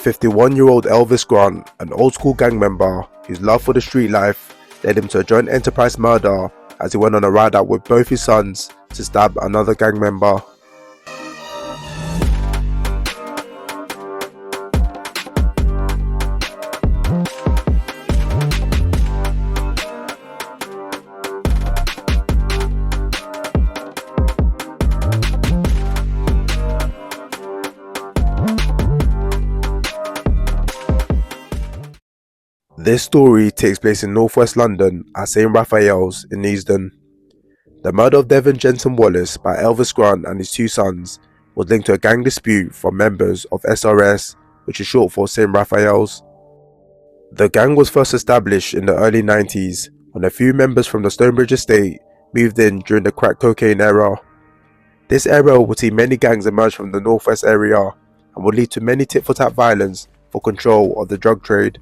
51-year-old Elvis Grant, an old-school gang member whose love for the street life led him to a joint enterprise murder as he went on a ride out with both his sons to stab another gang member. This story takes place in northwest London at St Raphael's in Neasden. The murder of Devon Jensen Wallace by Elvis Grant and his two sons was linked to a gang dispute from members of SRS, which is short for St Raphael's. The gang was first established in the early 90s when a few members from the Stonebridge estate moved in during the crack cocaine era. This era would see many gangs emerge from the northwest area and would lead to many tit-for-tat violence for control of the drug trade.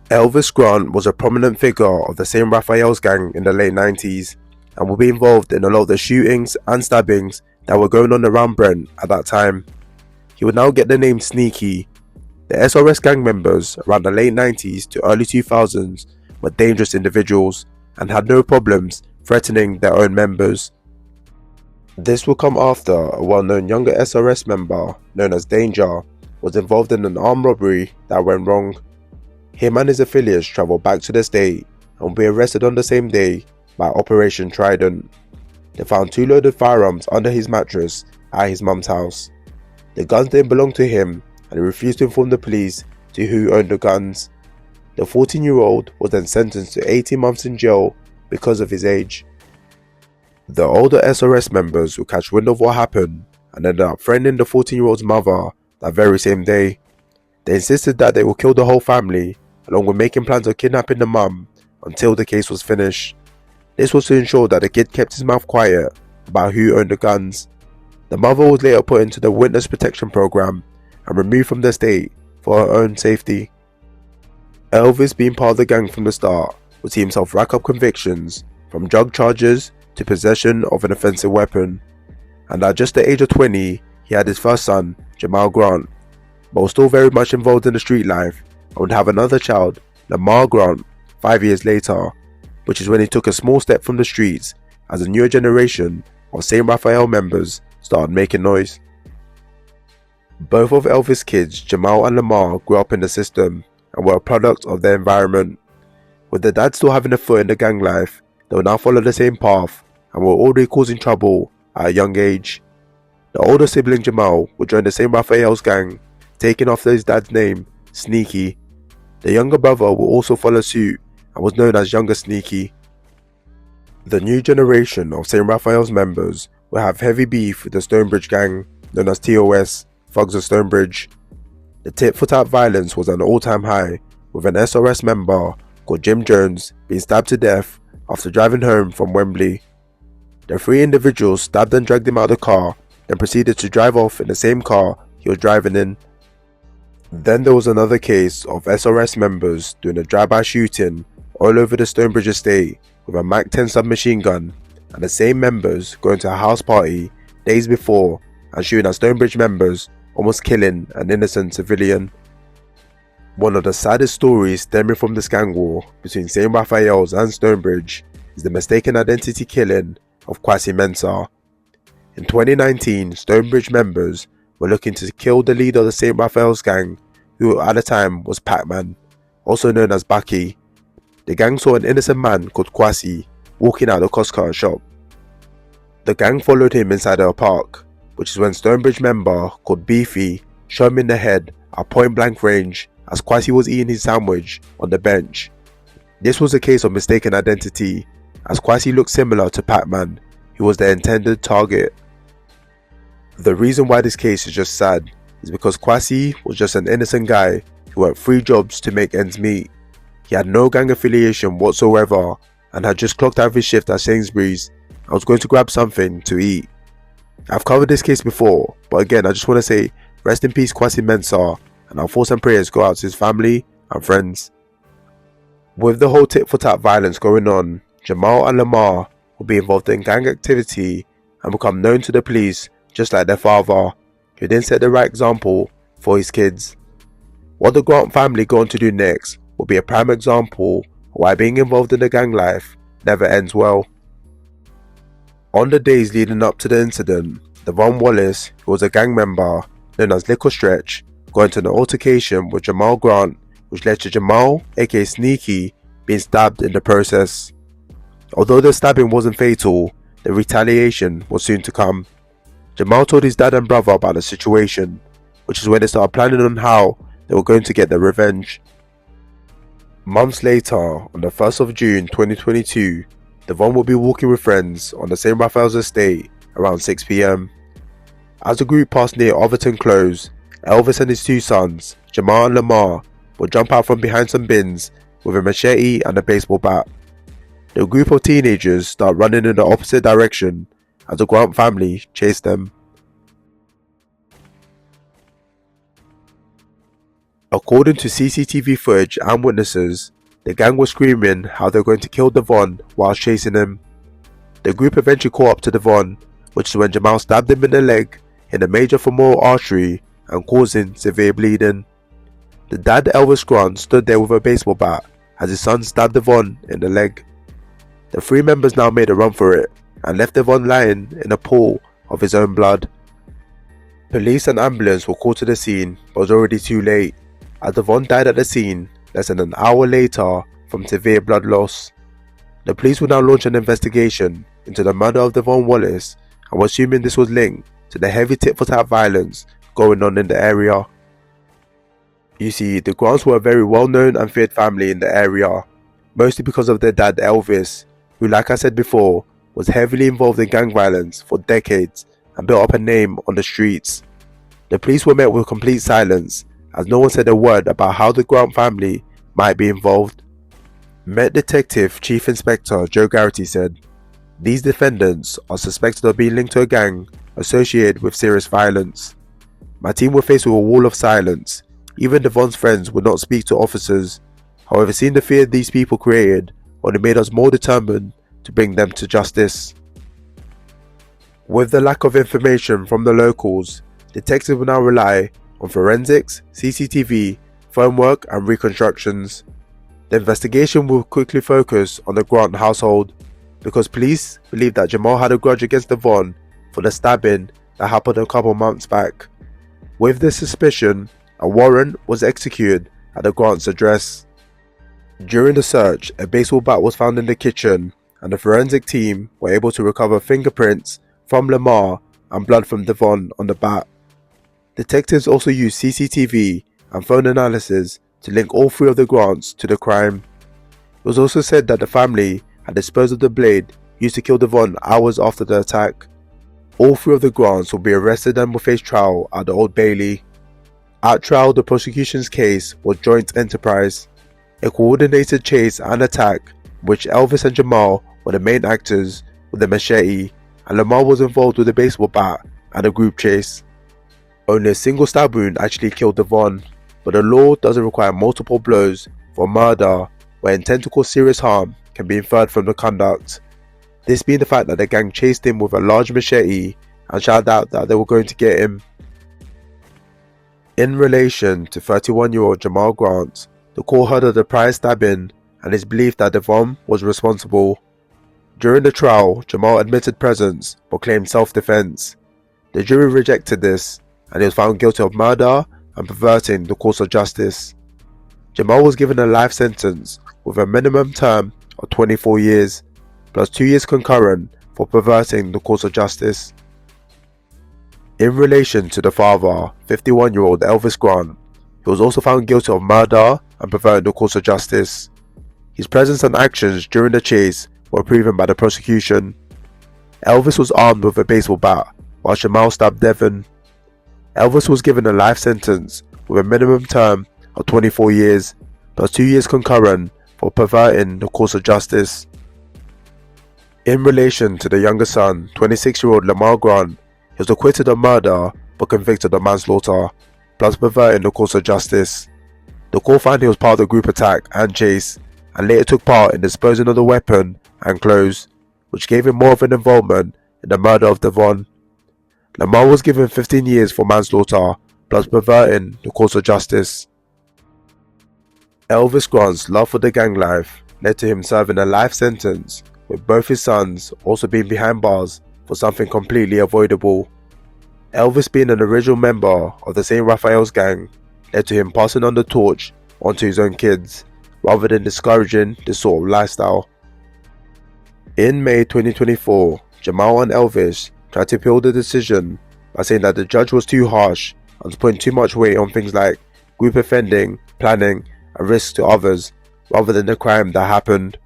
Elvis Grant was a prominent figure of the St Raphael's gang in the late 90s and would be involved in a lot of the shootings and stabbings that were going on around Brent at that time. He would now get the name Sneaky. The SRS gang members around the late 90s to early 2000s were dangerous individuals and had no problems threatening their own members. This would come after a well-known younger SRS member known as Danger was involved in an armed robbery that went wrong. Him and his affiliates travelled back to the state and were arrested on the same day by Operation Trident. They found two loaded firearms under his mattress at his mum's house. The guns didn't belong to him and he refused to inform the police to who owned the guns. The 14-year-old was then sentenced to 18 months in jail because of his age. The older SRS members would catch wind of what happened and ended up threatening the 14-year-old's mother that very same day. They insisted that they would kill the whole family, along with making plans of kidnapping the mum until the case was finished. This was to ensure that the kid kept his mouth quiet about who owned the guns. The mother was later put into the witness protection program and removed from the state for her own safety. Elvis, being part of the gang from the start, would see himself rack up convictions from drug charges to possession of an offensive weapon, and at just the age of 20 he had his first son, Jamal Grant, but was still very much involved in the street life and would have another child, Lamar Grant, 5 years later, which is when he took a small step from the streets as a newer generation of St Raphael members started making noise. Both of Elvis' kids, Jamal and Lamar, grew up in the system and were a product of their environment. With the dad still having a foot in the gang life, they will now follow the same path and were already causing trouble at a young age. The older sibling Jamal would join the St Raphael's gang, taking after his dad's name, Sneaky. The younger brother will also follow suit and was known as Younger Sneaky. The new generation of St Raphael's members will have heavy beef with the Stonebridge gang, known as TOS, Thugs of Stonebridge. The tit-for-tat violence was at an all-time high, with an SRS member called Jim Jones being stabbed to death after driving home from Wembley. The three individuals stabbed and dragged him out of the car, then proceeded to drive off in the same car he was driving in. Then there was another case of SRS members doing a drive-by shooting all over the Stonebridge estate with a Mac 10 submachine gun, and the same members going to a house party days before and shooting at Stonebridge members, almost killing an innocent civilian. One of the saddest stories stemming from this gang war between St Raphael's and Stonebridge is the mistaken identity killing of Kwasi Mensah. In 2019, Stonebridge members were looking to kill the leader of the St Raphael's gang, who at the time was Pac-Man, also known as Baki. The gang saw an innocent man called Kwasi walking out of the Costco shop. The gang followed him inside a park, which is when Stonebridge member called Beefy shot him in the head at point blank range as Kwasi was eating his sandwich on the bench. This was a case of mistaken identity, as Kwasi looked similar to Pac-Man, who was the intended target. The reason why this case is just sad is because Kwasi was just an innocent guy who worked 3 jobs to make ends meet. He had no gang affiliation whatsoever and had just clocked out of his shift at Sainsbury's and was going to grab something to eat. I've covered this case before, but again I just want to say rest in peace Kwasi Mensah, and our thoughts and prayers go out to his family and friends. With the whole tit-for-tat violence going on, Jamal and Lamar will be involved in gang activity and become known to the police just like their father, who didn't set the right example for his kids. What the Grant family go on to do next will be a prime example of why being involved in the gang life never ends well. On the days leading up to the incident, Devon Wallace, who was a gang member known as Lick or Stretch, got into an altercation with Jamal Grant, which led to Jamal, aka Sneaky, being stabbed in the process. Although the stabbing wasn't fatal, the retaliation was soon to come. Jamal told his dad and brother about the situation, which is when they started planning on how they were going to get their revenge. Months later, on the 1st of June 2022, Devon will be walking with friends on the St. Raphael's estate around 6 PM. As the group passed near Overton Close, Elvis and his two sons, Jamal and Lamar, will jump out from behind some bins with a machete and a baseball bat. The group of teenagers start running in the opposite direction as the Grant family chase them. According to CCTV footage and witnesses, the gang was screaming how they're going to kill Devon whilst chasing him. The group eventually caught up to Devon, which is when Jamal stabbed him in the leg in a major femoral artery and causing severe bleeding. The dad, Elvis Grant, stood there with a baseball bat as his son stabbed Devon in the leg. The three members now made a run for it and left Devon lying in a pool of his own blood. Police and ambulance were called to the scene but was already too late, as Devon died at the scene less than an hour later from severe blood loss. The police will now launch an investigation into the murder of Devon Wallace and were assuming this was linked to the heavy tit-for-tat violence going on in the area. You see, the Grants were a very well-known and feared family in the area, mostly because of their dad Elvis, who, like I said before, was heavily involved in gang violence for decades and built up a name on the streets. The police were met with complete silence, as no one said a word about how the Grant family might be involved. Met Detective Chief Inspector Joe Garrity said, "These defendants are suspected of being linked to a gang associated with serious violence. My team were faced with a wall of silence. Even Devon's friends would not speak to officers. However, seeing the fear these people created only made us more determined to bring them to justice." With the lack of information from the locals, detectives will now rely on forensics, CCTV, phone work and reconstructions. The investigation will quickly focus on the Grant household, because police believe that Jamal had a grudge against Devon for the stabbing that happened a couple months back. With this suspicion, a warrant was executed at the Grant's address. During the search, a baseball bat was found in the kitchen, and the forensic team were able to recover fingerprints from Lamar and blood from Devon on the bat. Detectives also used CCTV and phone analysis to link all three of the Grants to the crime. It was also said that the family had disposed of the blade used to kill Devon hours after the attack. All three of the Grants will be arrested and will face trial at the Old Bailey. At trial, the prosecution's case was joint enterprise, a coordinated chase and attack in which Elvis and Jamal were the main actors with the machete, and Lamar was involved with the baseball bat and a group chase. Only a single stab wound actually killed Devon, but the law doesn't require multiple blows for murder where intent to cause serious harm can be inferred from the conduct. This being the fact that the gang chased him with a large machete and shouted out that they were going to get him. In relation to 31-year-old Jamal Grant, the court heard of the prior stabbing and it's believed that Devon was responsible. During the trial, Jamal admitted presence but claimed self-defense. The jury rejected this and he was found guilty of murder and perverting the course of justice. Jamal was given a life sentence with a minimum term of 24 years, plus 2 years concurrent for perverting the course of justice. In relation to the father, 51-year-old Elvis Grant, he was also found guilty of murder and perverting the course of justice. His presence and actions during the chase were proven by the prosecution. Elvis was armed with a baseball bat, while Jamal stabbed Devon. Elvis was given a life sentence with a minimum term of 24 years, plus 2 years concurrent for perverting the course of justice. In relation to the younger son, 26-year-old Lamar Grant, he was acquitted of murder but convicted of manslaughter, plus perverting the course of justice. The court found he was part of the group attack and chase, and later took part in disposing of the weapon and clothes, which gave him more of an involvement in the murder of Devon. Lamar was given 15 years for manslaughter, plus perverting the course of justice. Elvis Grant's love for the gang life led to him serving a life sentence, with both his sons also being behind bars for something completely avoidable. Elvis, being an original member of the St. Raphael's gang, led to him passing on the torch onto his own kids, rather than discouraging this sort of lifestyle. In May 2024, Jamal and Elvis tried to appeal the decision by saying that the judge was too harsh and was putting too much weight on things like group offending, planning, and risk to others, rather than the crime that happened.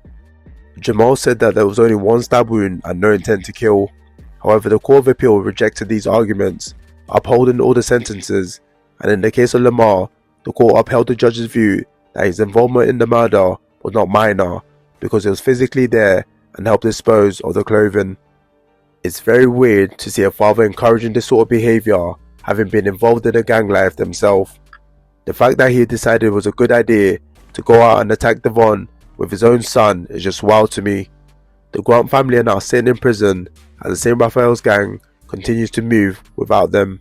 Jamal said that there was only one stab wound and no intent to kill. However, the Court of Appeal rejected these arguments, upholding all the sentences, and in the case of Lamar, the court upheld the judge's view that his involvement in the murder was not minor because he was physically there and helped dispose of the clothing. It's very weird to see a father encouraging this sort of behaviour, having been involved in the gang life themselves. The fact that he decided it was a good idea to go out and attack Devon with his own son is just wild to me. The Grant family are now sitting in prison as the St. Raphael's gang continues to move without them.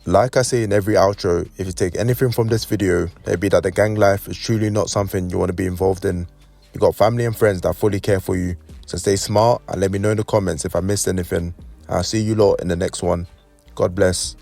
Like I say in every outro, if you take anything from this video, let it be that the gang life is truly not something you want to be involved in. You got family and friends that fully care for you, so stay smart and let me know in the comments if I missed anything. I'll see you lot in the next one. God bless.